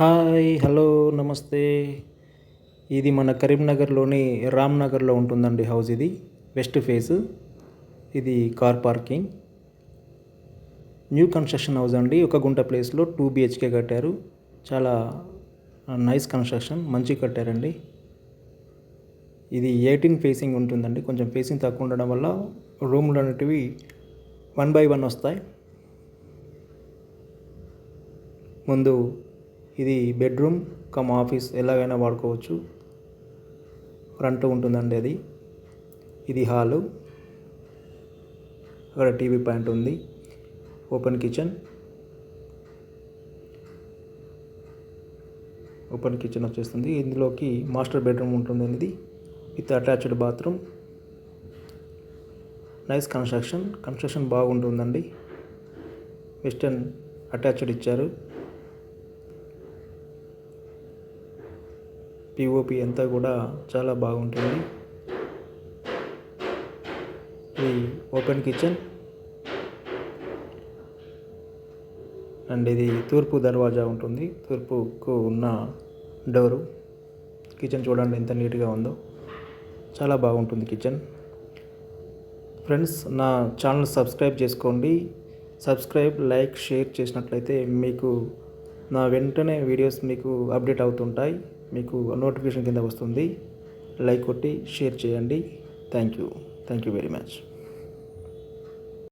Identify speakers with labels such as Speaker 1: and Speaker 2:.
Speaker 1: Hi hello నమస్తే. ఇది మన కరీంనగర్లోని రామ్నగర్లో ఉంటుందండి హౌస్. ఇది వెస్ట్ ఫేస్. ఇది car parking, new construction house అండి. ఒక గుంట ప్లేస్లో 2 BHK కట్టారు. చాలా నైస్ కన్స్ట్రక్షన్, మంచిగా కట్టారండి. ఇది 18 ఫేసింగ్ ఉంటుందండి. కొంచెం ఫేసింగ్ తక్కువ ఉండడం వల్ల రూమ్లు అనేటివి 1 by 1 వస్తాయి. ముందు ఇది బెడ్రూమ్ కమ్ ఆఫీస్ ఎలాగైనా వాడుకోవచ్చు. ఫ్రంట్ ఉంటుందండి అది. ఇది హాలు, అక్కడ టీవీ పాయింట్ ఉంది. ఓపెన్ కిచెన్ వచ్చేస్తుంది. ఇందులోకి మాస్టర్ బెడ్రూమ్ ఉంటుంది. ఇది with attached bathroom. Nice construction బాగుంటుందండి. వెస్టర్న్ అటాచ్డ్ ఇచ్చారు. పిఓపి అంతా కూడా చాలా బాగుంటుంది. ఇది ఓపెన్ కిచెన్ అండ్ ఇది తూర్పు దర్వాజా ఉంటుంది. తూర్పుకు ఉన్న డోరు. కిచెన్ చూడండి ఎంత నీట్గా ఉందో, చాలా బాగుంటుంది కిచెన్. ఫ్రెండ్స్, నా ఛానల్ సబ్స్క్రైబ్ చేసుకోండి. సబ్స్క్రైబ్, లైక్, షేర్ చేసినట్లయితే మీకు నా వెంటనే వీడియోస్ మీకు అప్డేట్ అవుతుంటాయి. మీకు నోటిఫికేషన్ కింద వస్తుంది. లైక్ కొట్టి షేర్ చేయండి. Thank you very much.